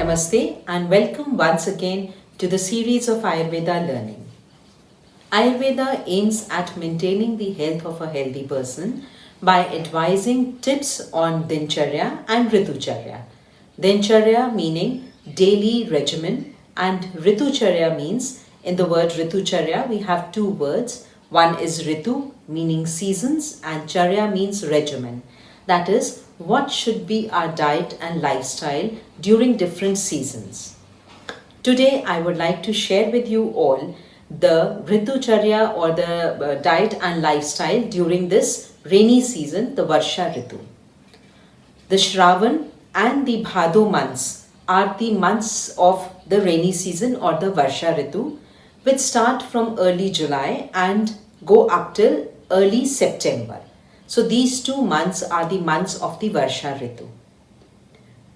Namaste and welcome once again to the series of Ayurveda learning. Ayurveda aims at maintaining the health of a healthy person by advising tips on Dincharya and Ritucharya. Dincharya meaning daily regimen and Ritucharya means, in the word Ritucharya we have two words. One is Ritu meaning seasons and Charya means regimen. That is, what should be our diet and lifestyle during different seasons. Today I would like to share with you all the Ritucharya or the diet and lifestyle during this rainy season, the Varsha Ritu. The Shravan and the Bhado months are the months of the rainy season or the Varsha Ritu, which start from early July and go up till early September. So these 2 months are the months of the Varsha Ritu.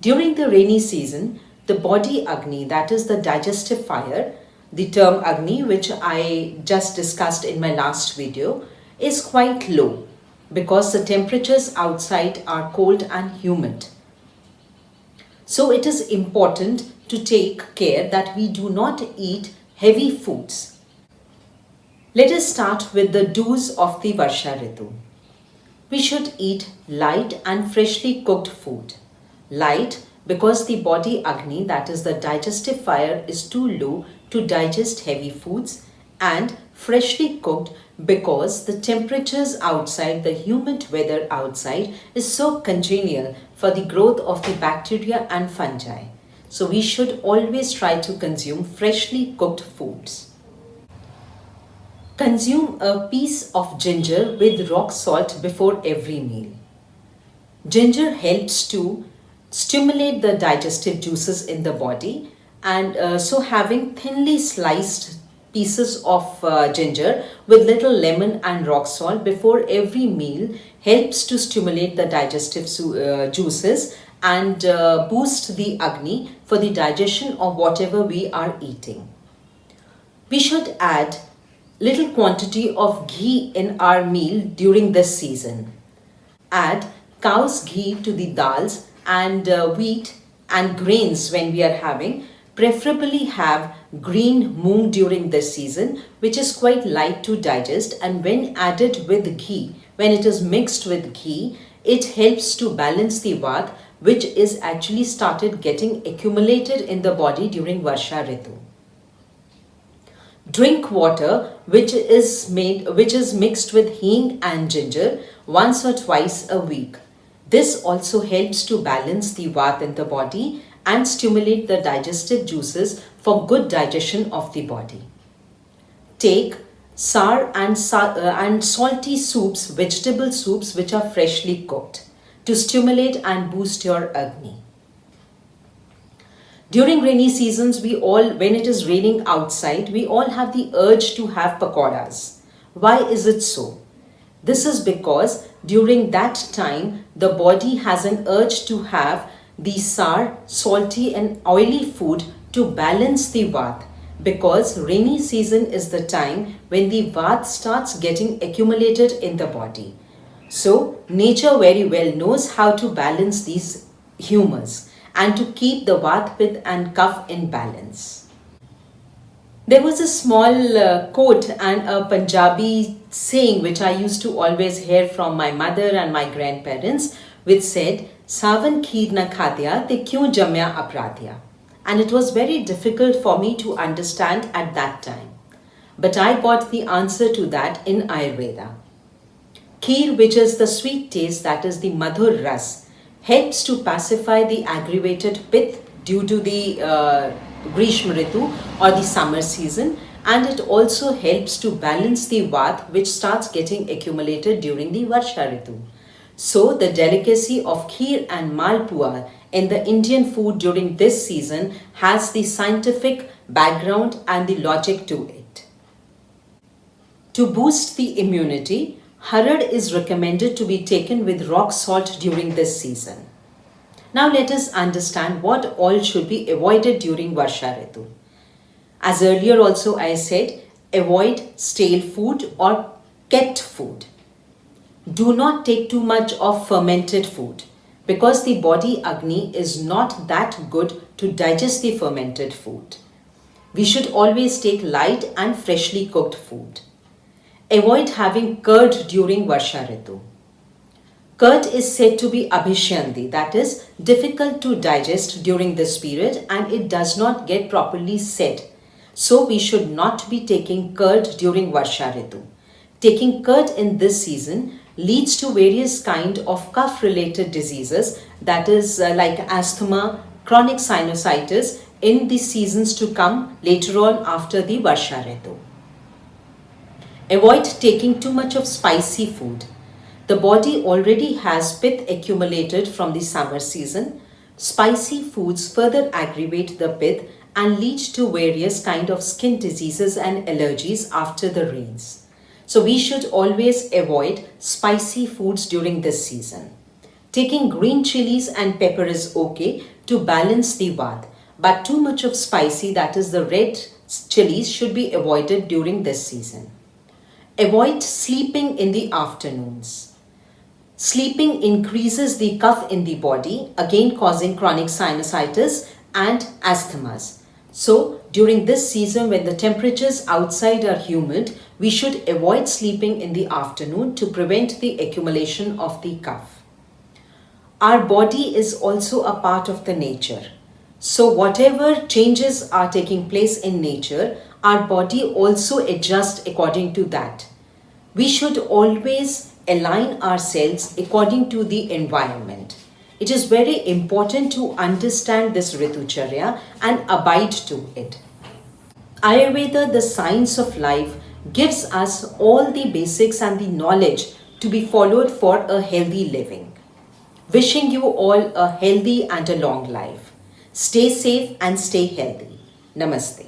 During the rainy season, the body Agni, that is the digestive fire, the term Agni which I just discussed in my last video, is quite low because the temperatures outside are cold and humid. So it is important to take care that we do not eat heavy foods. Let us start with the do's of the Varsha Ritu. We should eat light and freshly cooked food. Light because the body Agni, that is the digestive fire, is too low to digest heavy foods, and freshly cooked because the temperatures outside, the humid weather outside is so congenial for the growth of the bacteria and fungi. So we should always try to consume freshly cooked foods. Consume a piece of ginger with rock salt before every meal. Ginger helps to stimulate the digestive juices in the body, and so having thinly sliced pieces of ginger with little lemon and rock salt before every meal helps to stimulate the digestive juices and boost the Agni for the digestion of whatever we are eating. We should add little quantity of ghee in our meal during this season. Add cow's ghee to the dals and wheat and grains when we are having. Preferably have green moong during this season, which is quite light to digest, and when added with ghee, when it is mixed with ghee, it helps to balance the Vata, which is actually started getting accumulated in the body during Varsha Ritu. Drink water which is mixed with hing and ginger once or twice a week. This also helps to balance the Vata in the body and stimulate the digestive juices for good digestion of the body. Take sour and salty soups, vegetable soups which are freshly cooked to stimulate and boost your Agni. During rainy seasons, when it is raining outside, we all have the urge to have pakoras. Why is it so? This is because during that time, the body has an urge to have the sour, salty and oily food to balance the Vata, because rainy season is the time when the Vata starts getting accumulated in the body. So, nature very well knows how to balance these humors and to keep the Vata, Pitta and Kapha in balance. There was a small quote and a Punjabi saying which I used to always hear from my mother and my grandparents, which said, "Savan kheer na khadya te kyun jamya apradhya." And it was very difficult for me to understand at that time. But I got the answer to that in Ayurveda. Kheer, which is the sweet taste, that is the madhur ras, helps to pacify the aggravated pith due to the Grishma Ritu or the summer season, and it also helps to balance the Vata which starts getting accumulated during the Varsha Ritu. So the delicacy of kheer and malpua in the Indian food during this season has the scientific background and the logic to it. To boost the immunity, Harad is recommended to be taken with rock salt during this season. Now let us understand what all should be avoided during Varsha Ritu. As earlier also I said, avoid stale food or kept food. Do not take too much of fermented food. because the body Agni is not that good to digest the fermented food. We should always take light and freshly cooked food. Avoid having curd during Varsha Ritu. Curd is said to be abhishandi, that is, difficult to digest during this period, and it does not get properly set. So we should not be taking curd during Varsha Ritu. Taking curd in this season leads to various kind of cough-related diseases, that is like asthma, chronic sinusitis in the seasons to come later on after the Varsha Ritu. Avoid taking too much of spicy food. The body already has pith accumulated from the summer season. Spicy foods further aggravate the pith and lead to various kind of skin diseases and allergies after the rains. So we should always avoid spicy foods during this season. Taking green chilies and pepper is okay to balance the Vata, but too much of spicy, that is the red chilies, should be avoided during this season. Avoid sleeping in the afternoons. Sleeping increases the cough in the body, again causing chronic sinusitis and asthmas. So, during this season when the temperatures outside are humid, we should avoid sleeping in the afternoon to prevent the accumulation of the cough. Our body is also a part of the nature. So, whatever changes are taking place in nature, our body also adjusts according to that. We should always align ourselves according to the environment. It is very important to understand this Ritucharya and abide to it. Ayurveda, the science of life, gives us all the basics and the knowledge to be followed for a healthy living. Wishing you all a healthy and a long life. Stay safe and stay healthy. Namaste.